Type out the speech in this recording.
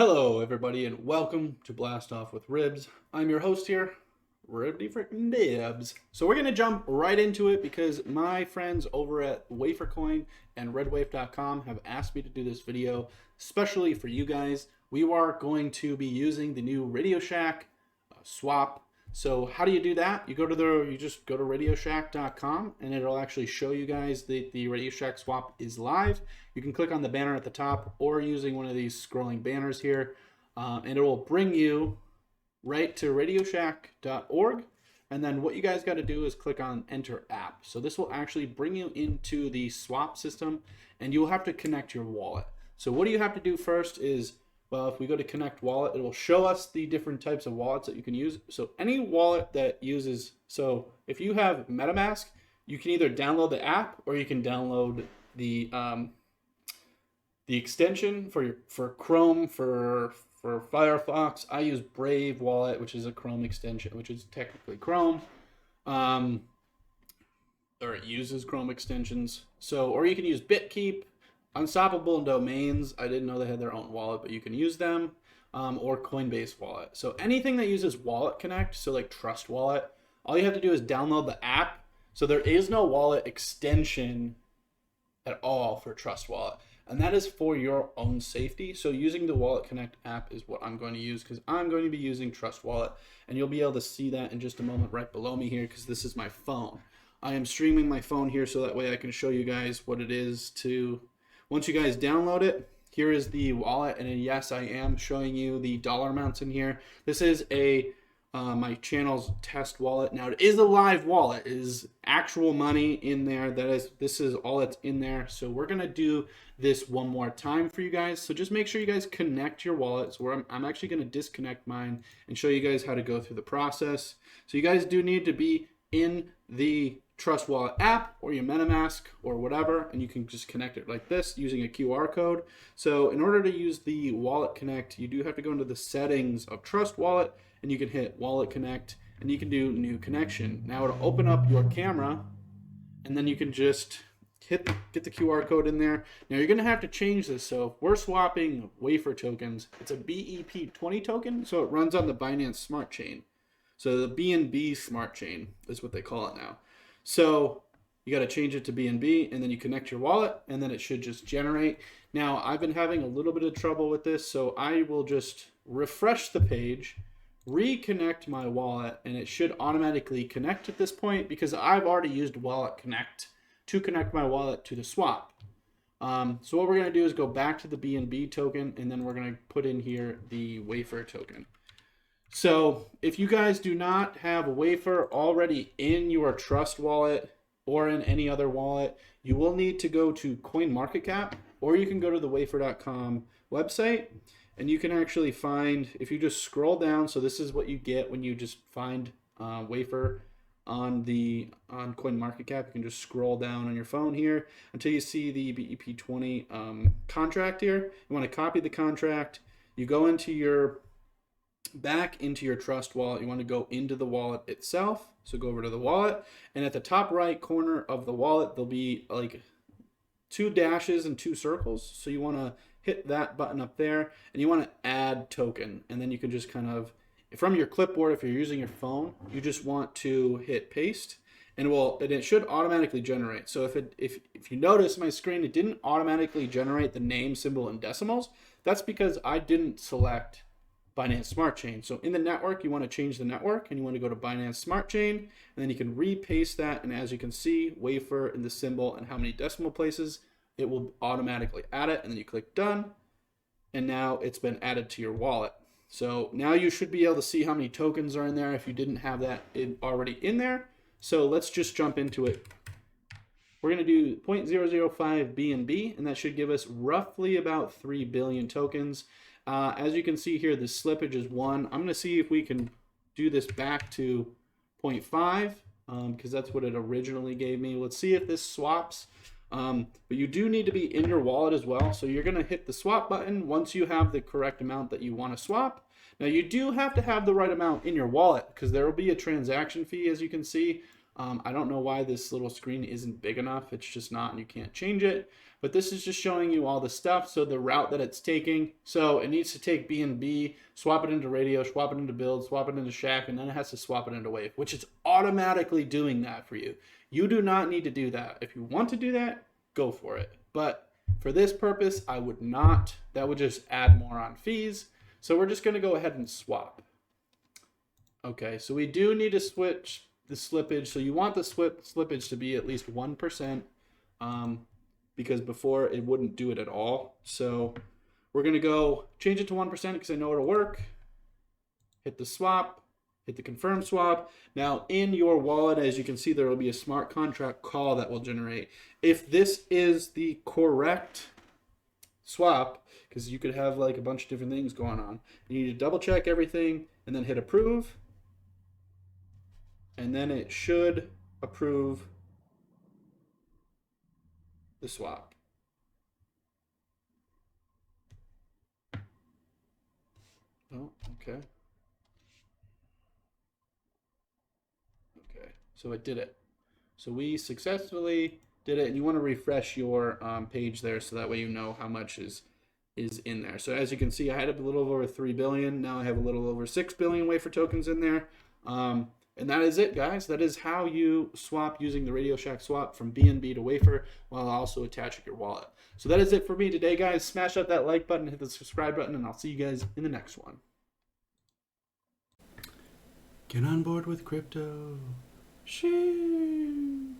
Hello, everybody, and welcome to Blast Off with Ribs. I'm your host here, Ribby Frickin' Dibs. So we're gonna jump right into it because my friends over at Wafercoin and RedWave.com have asked me to do this video, especially for you guys. We are going to be using the new Radio Shack swap. So how do you do that? You just go to RadioShack.com and it'll actually show you guys that the Radio Shack swap is live. You can click on the banner at the top or using one of these scrolling banners here, and it will bring you right to RadioShack.org. And then what you guys got to do is click on Enter App. So this will actually bring you into the swap system, and you'll have to connect your wallet. So what do you have to do first is, well, if we go to Connect Wallet, it will show us the different types of wallets that you can use. So any wallet that uses, so if you have MetaMask, you can either download the app or you can download the extension for Chrome, for Firefox. I use Brave Wallet, which is a Chrome extension, which is technically Chrome, or it uses Chrome extensions. So, or you can use BitKeep. Unstoppable Domains, I didn't know they had their own wallet, but you can use them, or Coinbase Wallet. So anything that uses Wallet Connect, so like Trust Wallet, all you have to do is download the app. So there is no wallet extension at all for Trust Wallet, and that is for your own safety. So using the Wallet Connect app is what I'm going to use because I'm going to be using Trust Wallet, and you'll be able to see that in just a moment right below me here because this is my phone. I am streaming my phone here so that way I can show you guys what it is to... Once you guys download it, here is the wallet, and yes, I am showing you the dollar amounts in here. This is my channel's test wallet. Now, it is a live wallet. It is actual money in there. This is all that's in there. So we're gonna do this one more time for you guys. So just make sure you guys connect your wallet. So I'm actually gonna disconnect mine and show you guys how to go through the process. So you guys do need to be in the Trust Wallet app or your MetaMask or whatever, and you can just connect it like this using a QR code. So in order to use the Wallet Connect, you do have to go into the settings of Trust Wallet, and you can hit Wallet Connect, and you can do New Connection. Now it'll open up your camera, and then you can just get the QR code in there. Now you're gonna have to change this. So if we're swapping Wafer tokens, it's a BEP20 token, so it runs on the Binance Smart Chain. So the BNB Smart Chain is what they call it now. So you got to change it to BNB, and then you connect your wallet, and then it should just generate. Now, I've been having a little bit of trouble with this, so I will just refresh the page, reconnect my wallet, and it should automatically connect at this point because I've already used Wallet Connect to connect my wallet to the swap. So what we're going to do is go back to the BNB token, and then we're going to put in here the Wafer token. So if you guys do not have a Wafer already in your Trust Wallet or in any other wallet, you will need to go to CoinMarketCap, or you can go to the Wafer.com website, and you can actually find, if you just scroll down, so this is what you get when you just find Wafer on CoinMarketCap. You can just scroll down on your phone here until you see the BEP20 contract here. You want to copy the contract. You go into back into your Trust Wallet. You want to go into the wallet itself. So go over to the wallet, and at the top right corner of the wallet, there'll be like 2 dashes and 2 circles. So you want to hit that button up there, and you want to add token. And then you can just kind of, from your clipboard, if you're using your phone, you just want to hit paste, and it should automatically generate. So if you notice my screen, it didn't automatically generate the name, symbol, and decimals. That's because I didn't select Binance Smart Chain. So in the network, you want to change the network, and you want to go to Binance Smart Chain, and then you can repaste that, and as you can see, Wafer and the symbol and how many decimal places, it will automatically add it, and then you click done, and now it's been added to your wallet. So now you should be able to see how many tokens are in there if you didn't have that already in there. So let's just jump into it. We're going to do 0.005 BNB, and that should give us roughly about 3 billion tokens. As you can see here, the slippage is 1. I'm going to see if we can do this back to 0.5 because that's what it originally gave me. Let's see if this swaps. But you do need to be in your wallet as well. So you're going to hit the swap button once you have the correct amount that you want to swap. Now you do have to have the right amount in your wallet because there will be a transaction fee, as you can see. I don't know why this little screen isn't big enough. It's just not, and you can't change it. But this is just showing you all the stuff. So the route that it's taking. So it needs to take BNB, swap it into Radio, swap it into Build, swap it into Shack, and then it has to swap it into Wave, which is automatically doing that for you. You do not need to do that. If you want to do that, go for it. But for this purpose, I would not. That would just add more on fees. So we're just going to go ahead and swap. Okay, so we do need to switch the slippage. So you want the slippage to be at least 1%, because before it wouldn't do it at all. So we're going to go change it to 1% because I know it'll work. Hit the swap, hit the confirm swap. Now in your wallet, as you can see, there will be a smart contract call that will generate. If this is the correct swap, because you could have like a bunch of different things going on, you need to double check everything and then hit approve. And then it should approve the swap. Oh, okay. Okay, so it did it. So we successfully did it, and you want to refresh your page there so that way you know how much is in there. So as you can see, I had a little over 3 billion. Now I have a little over 6 billion wafer tokens in there. And that is it, guys. That is how you swap using the Radio Shack swap from BNB to wafer while also attaching your wallet. So that is it for me today, guys. Smash up that like button, hit the subscribe button, and I'll see you guys in the next one. Get on board with crypto. Shoo.